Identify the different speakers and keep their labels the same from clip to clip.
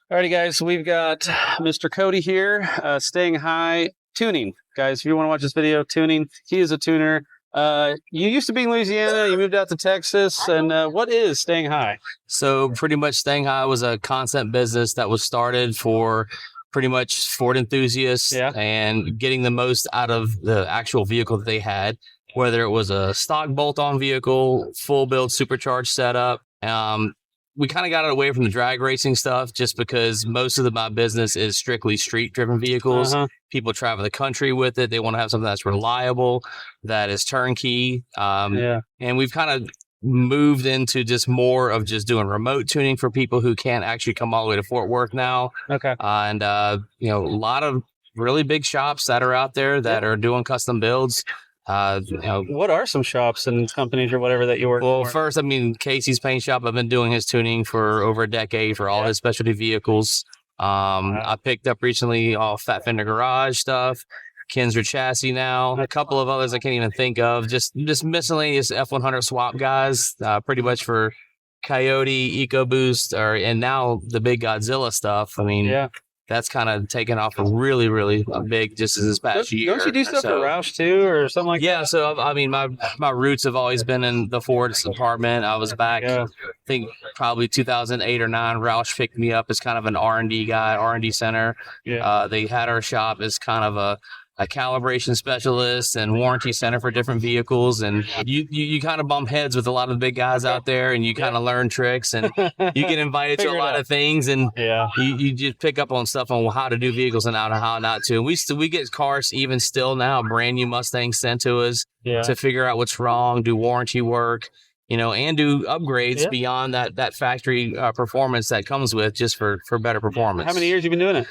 Speaker 1: Alrighty, guys, we've got Mr. Cody here, StangHi tuning. Guys, if you want to watch this video, tuning, he is a tuner. You used to be in Louisiana, you moved out to Texas, and what is StangHi?
Speaker 2: So pretty much StangHi was a concept business that was started for pretty much Ford enthusiasts and getting the most out of the actual vehicle that they had, whether it was a stock bolt-on vehicle, full build supercharged setup. We kind of got away from the drag racing stuff just because most of my business is strictly street driven vehicles. People travel the country with it. They want to have something that's reliable, that is turnkey. And we've kind of moved into just more of just doing remote tuning for people who can't actually come all the way to Fort Worth now. And, a lot of really big shops that are out there that are doing custom builds.
Speaker 1: What are some shops and companies or whatever that you work for?
Speaker 2: Well, first, Casey's paint shop. I've been doing his tuning for over a decade for all his specialty vehicles. I picked up recently all Fat Fender Garage stuff, Kinsler Chassis now, a couple of others I can't even think of. Just miscellaneous F100 swap guys, pretty much for Coyote, EcoBoost, and now the big Godzilla stuff. That's kind of taken off really, really big just this past year.
Speaker 1: Don't you do stuff for Roush too, or something like that?
Speaker 2: Yeah, so my roots have always been in the Ford department. I was back, I think probably 2008 or 9. Roush picked me up as kind of an R&D guy, R&D center. They had our shop as kind of a calibration specialist and warranty center for different vehicles, and you kind of bump heads with a lot of the big guys out there, and you kind of learn tricks, and you get invited to a lot of things, and you just pick up on stuff on how to do vehicles and how not to. And we get cars even still now, brand new Mustangs sent to us to figure out what's wrong, do warranty work, and do upgrades beyond that factory performance that comes with just for better performance.
Speaker 1: How many years have you been doing it?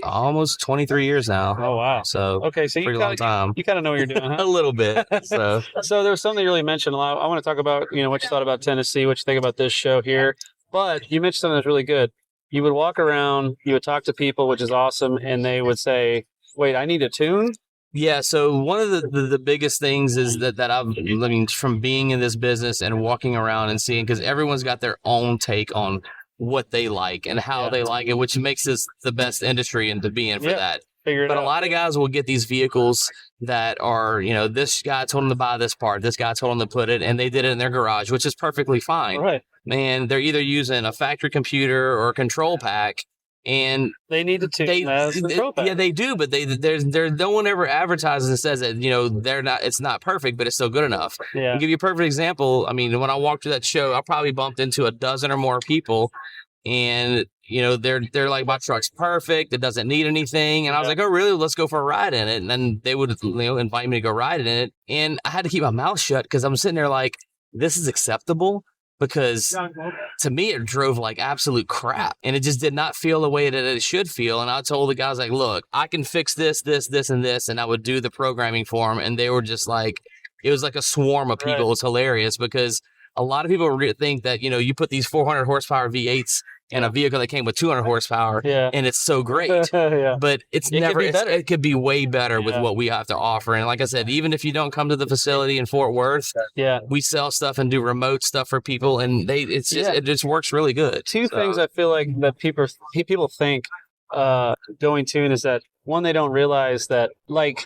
Speaker 2: Almost 23 years now.
Speaker 1: Oh, wow.
Speaker 2: So
Speaker 1: you
Speaker 2: long time.
Speaker 1: You kind of know what you're doing, huh?
Speaker 2: A little bit. So
Speaker 1: there was something you really mentioned a lot. I want to talk about, what you thought about Tennessee, what you think about this show here. But you mentioned something that's really good. You would walk around, you would talk to people, which is awesome, and they would say, wait, I need a tune?
Speaker 2: Yeah, so one of the biggest things is that from being in this business and walking around and seeing, because everyone's got their own take on what they like and how they like it, which makes this the best industry and to be in for that. But a lot of guys will get these vehicles that are, this guy told them to buy this part, this guy told them to put it, and they did it in their garage, which is perfectly fine.
Speaker 1: Right.
Speaker 2: Man, they're either using a factory computer or a control pack. And
Speaker 1: they need to tune control pack.
Speaker 2: Yeah, they do, but there's no one ever advertises and says that it's not perfect, but it's still good enough. I'll give you a perfect example. When I walked through that show, I probably bumped into a dozen or more people, and they're like, my truck's perfect, it doesn't need anything, and I was like, oh really? Let's go for a ride in it. And then they would invite me to go ride in it, and I had to keep my mouth shut because I'm sitting there like, this is acceptable. Because to me, it drove like absolute crap, and it just did not feel the way that it should feel. And I told the guys, like, look, I can fix this, and this, and I would do the programming for them. And they were just like, it was like a swarm of people. It was hilarious because a lot of people think that, you put these 400 horsepower V8s in a vehicle that came with 200 horsepower, and it's so great. But it could be way better with what we have to offer. And like I said, even if you don't come to the facility in Fort Worth, we sell stuff and do remote stuff for people, and it just works really good.
Speaker 1: Two things I feel like that people think going tune is that, one, they don't realize that,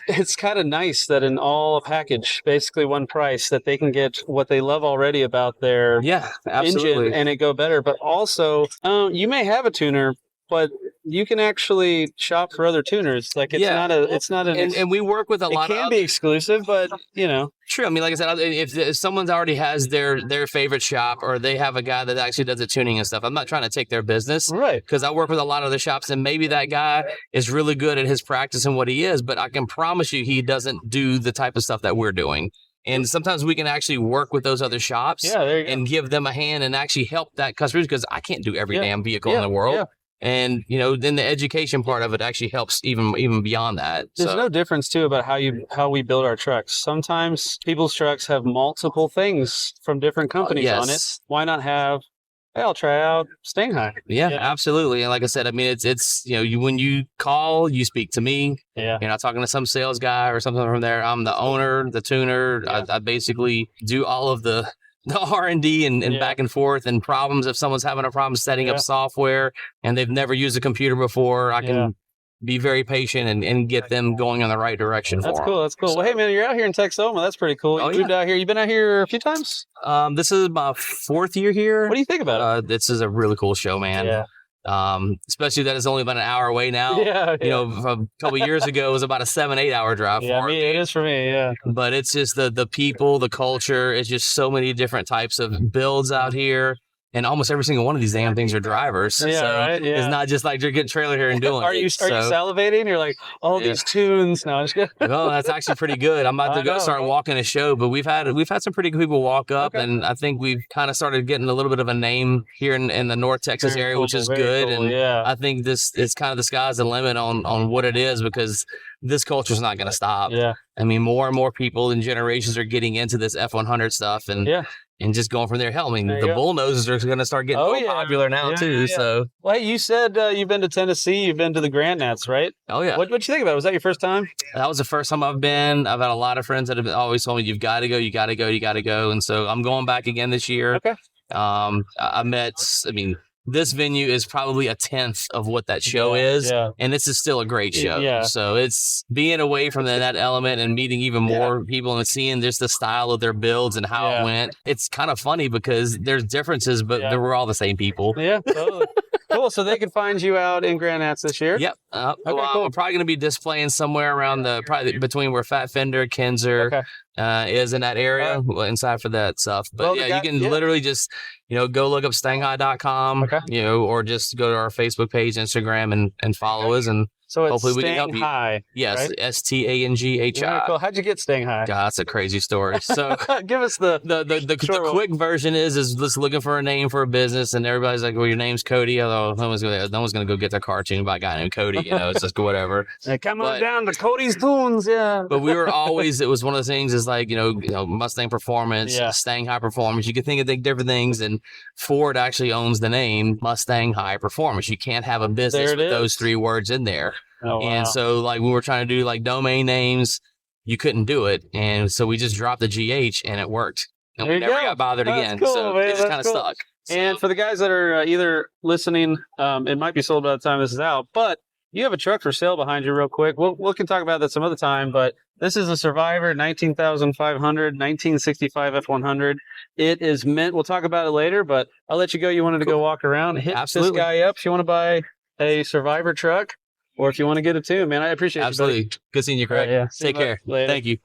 Speaker 1: it's kind of nice that in all a package, basically one price, that they can get what they love already about their engine and it go better. But also, you may have a tuner, but you can actually shop for other tuners. And
Speaker 2: we work with a lot of.
Speaker 1: It can be exclusive, but
Speaker 2: True. Like I said, if someone's already has their favorite shop, or they have a guy that actually does the tuning and stuff, I'm not trying to take their business,
Speaker 1: right?
Speaker 2: Because I work with a lot of the shops, and maybe that guy is really good at his practice and what he is, but I can promise you he doesn't do the type of stuff that we're doing. And sometimes we can actually work with those other shops and give them a hand and actually help that customer, because I can't do every damn vehicle in the world. Yeah. And, then the education part of it actually helps even beyond that.
Speaker 1: There's no difference, too, about how we build our trucks. Sometimes people's trucks have multiple things from different companies on it. Why not have, hey, I'll try out StangHi.
Speaker 2: Yeah, absolutely. And like I said, it's when you call, you speak to me.
Speaker 1: Yeah.
Speaker 2: You're not talking to some sales guy or something from there. I'm the owner, the tuner. I basically do all of the the R&D and back and forth and problems. If someone's having a problem setting up software and they've never used a computer before, I can be very patient and get them going in the right direction.
Speaker 1: That's cool. That's cool. So, well, hey man, you're out here in Texoma. That's pretty cool. You moved out here. You've been out here a few times?
Speaker 2: This is my 4th year here.
Speaker 1: What do you think about it?
Speaker 2: This is a really cool show, man. Yeah. Especially that it's only about an hour away now. You know, a couple of years ago, it was about a 7-8 hour drive.
Speaker 1: Yeah, it is for me. Yeah.
Speaker 2: But it's just the people, the culture. It's just so many different types of builds out here. And almost every single one of these damn things are drivers.
Speaker 1: Yeah,
Speaker 2: so
Speaker 1: right? Yeah.
Speaker 2: It's not just like you're getting trailer here and doing
Speaker 1: Are you salivating? You're like, all these tunes. No, I'm just kidding.
Speaker 2: Well, that's actually pretty good. I'm about to go start walking a show, but we've had some pretty good people walk up, and I think we've kind of started getting a little bit of a name here in the North Texas area, which is good.
Speaker 1: Cool,
Speaker 2: and I think it's kind of the sky's the limit on what it is, because this culture is not going to stop.
Speaker 1: Yeah.
Speaker 2: I mean, more and more people and generations are getting into this F100 stuff, and just going from there. Hell, I mean, the bullnoses are going to start getting more popular now too. So,
Speaker 1: well, hey, you said you've been to Tennessee, you've been to the Grand Nats, right?
Speaker 2: Oh yeah.
Speaker 1: What'd you think about it? Was that your first time?
Speaker 2: That was the first time I've been. I've had a lot of friends that have always told me, "You've got to go, you got to go, you got to go," and so I'm going back again this year.
Speaker 1: Okay.
Speaker 2: This venue is probably a 10th of what that show is, and this is still a great show.
Speaker 1: Yeah.
Speaker 2: So it's being away from that element and meeting even more people and seeing just the style of their builds and how it went. It's kind of funny because there's differences, but we're all the same people.
Speaker 1: Yeah, totally. Cool. So they can find you out in Grand Nats this year?
Speaker 2: Yep.
Speaker 1: Cool.
Speaker 2: I'm probably going to be displaying somewhere around probably between where Fat Fender, Kinzer is in that area, inside for that stuff. But you can literally just, go look up StangHi.com, or just go to our Facebook page, Instagram, and follow us. And
Speaker 1: so it's
Speaker 2: hopefully we can help you.
Speaker 1: StangHi.
Speaker 2: Yes,
Speaker 1: right?
Speaker 2: StangHi.
Speaker 1: Yeah, cool. How'd you get StangHi?
Speaker 2: God, that's a crazy story. So
Speaker 1: give us the
Speaker 2: quick version is just looking for a name for a business, and everybody's like, "Well, your name's Cody." Although no one's gonna go get their cartoon by a guy named Cody. It's just whatever.
Speaker 1: Come on down to Cody's Tunes,
Speaker 2: But we were always. It was one of the things is like Mustang Performance, StangHi Performance. You can think of different things, and Ford actually owns the name StangHi Performance. You can't have a business with those 3 words in there.
Speaker 1: Oh, wow.
Speaker 2: And so like we were trying to do like domain names, you couldn't do it. And so we just dropped the GH and it worked. And we never got bothered again.
Speaker 1: Cool,
Speaker 2: so
Speaker 1: man.
Speaker 2: it just kind of stuck.
Speaker 1: And for the guys that are either listening, it might be sold by the time this is out, but you have a truck for sale behind you real quick. We can talk about that some other time, but this is a Survivor 19,500, 1965 F100. It is mint. We'll talk about it later, but I'll let you go. You wanted to go walk around. Hit this guy up if you want to buy a Survivor truck. Or if you want to get a tune, man, I appreciate it.
Speaker 2: Absolutely. Good seeing you, Craig. Take care.
Speaker 1: Later.
Speaker 2: Thank you.